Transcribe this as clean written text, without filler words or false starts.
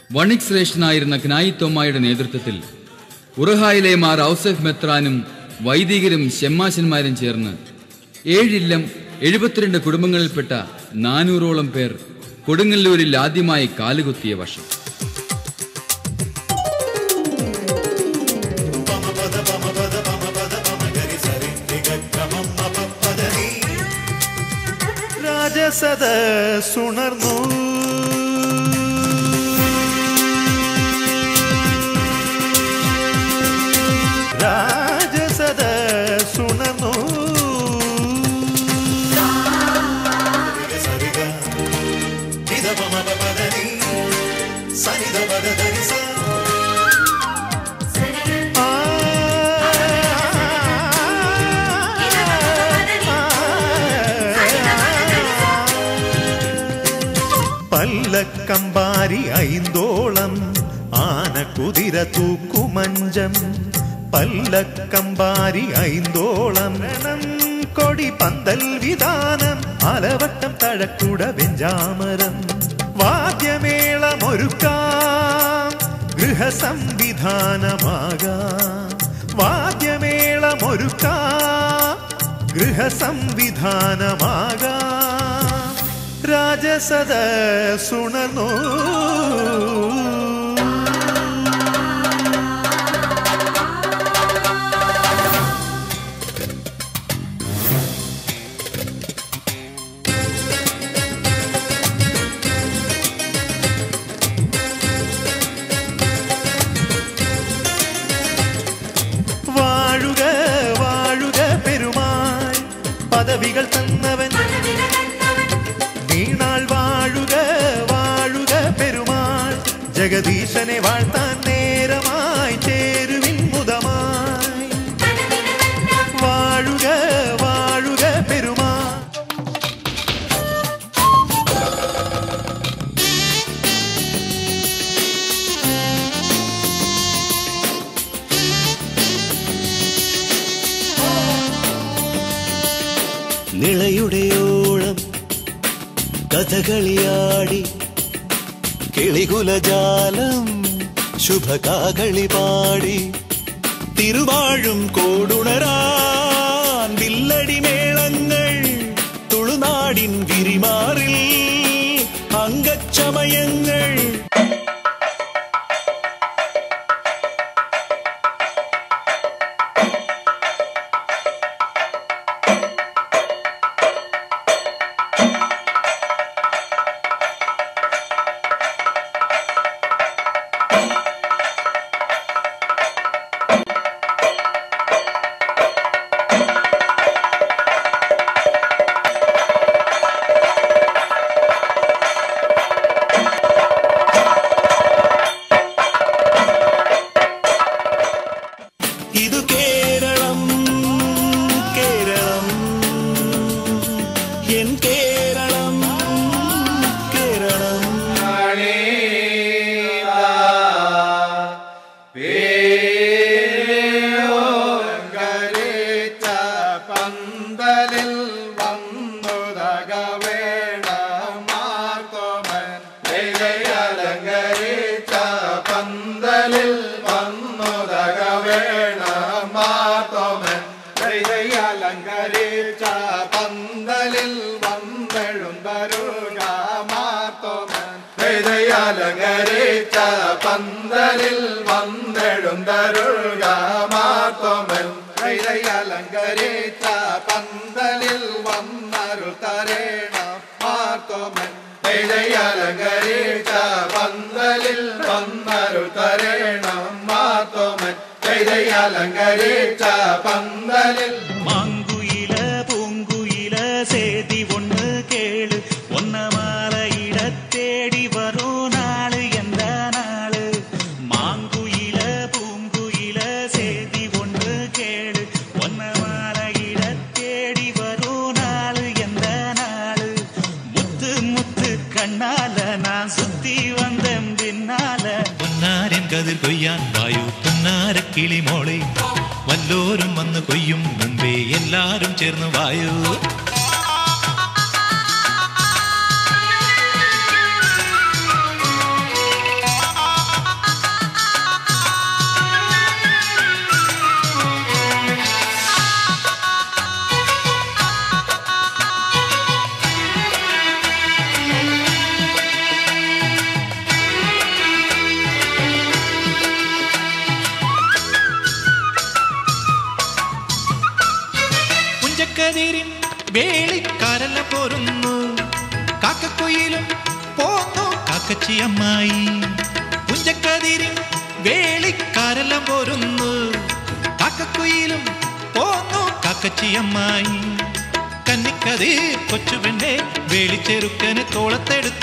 വണിക് ശ്രേഷ്ഠനായിരുന്ന ക്നായി തോമായുടെ നേതൃത്വത്തിൽ ഉറഹായിലെ മാർ ഔസഫ് മെത്രാനും വൈദികരും ഷെമ്മാശന്മാരും ചേർന്ന് 7 ഇല്ലം 72 കുടുംബങ്ങളിൽപ്പെട്ട 400ഓളം പേർ കൊടുങ്ങല്ലൂരിൽ ആദ്യമായി കാലുകുത്തിയ വർഷം. രാജസദസ്സുണർന്നു രാജസദസ്സുണർന്നു പല്ലക്കമ്പാരി ഐന്തോളം ആനക്കുതിര തൂക്കുമഞ്ചം പല്ലക്കമ്പാരി ഐന്തോളം കൊടി പന്തൽ വിധാനം അലവട്ടം തഴക്കുട വെഞ്ചാമരം വാദ്യമേളമൊരുക്കാം ഗൃഹസംവിധാനമാകാം വാദ്യമേളമൊരുക്കാം ഗൃഹസംവിധാനമാകാം രാജസദസ്സുണർന്നു വാഴുക വാഴുക പെരുമാൾ പദവികൾ തന്നവൻ നീണാൾ വാഴുക വാഴുക പെരുമാൾ ജഗദീശനെ വാഴ്ത്താൻ നേരമായി ചേരുവിൻ മുതമായി വാഴുക വാഴുക പെരുമാൾ നിളയുടെയോളം കഥകളിയാടി കിളികുലജാലം ശുഭകാകളി പാടി തിരുവാഴും കോടുണരാൻ വില്ലടി മേളങ്ങൾ തുളുനാടിൻ വിരിമാറിൽ അംഗച്ചമയങ്ങൾ மாங்குயில பூங்குயில சேதி ஒண்ணு கேளு ஒன்ன மாலையிட தேடி வரும் நாளு எந்த நாளு மாங்குயில பூங்குயில சேதி ஒண்ணு கேளு ஒன்ன மாலையிட தேடி வரும் நாளு எந்த நாளு முத்து முத்து கண்ணால நான் சுத்தி வந்தேன் பின்னால പൊന്നാരൻ കതിർ കൊയ്യാൻ വായു പൊന്നാര കിളിമോളെ വല്ലോരും വന്ന് കൊയ്യും മുമ്പേ എല്ലാരും ചേർന്ന് വായു പുഞ്ചക്കതിരിൻ വേളിക്കാരെല്ലാം പോരുന്നു കാക്കക്കുയിലും പോന്നു കാക്കച്ചി അമ്മായി പുഞ്ചക്കതിരിൻ വേളിക്കാരെല്ലാം പോരുന്നു കാക്കക്കുയിലും പോന്നു കാക്കച്ചി അമ്മായി കന്നിക്കതിർ കൊച്ചു പെണ്ണെ വേളിച്ചെറുക്കന് തോളത്തെടുത്ത്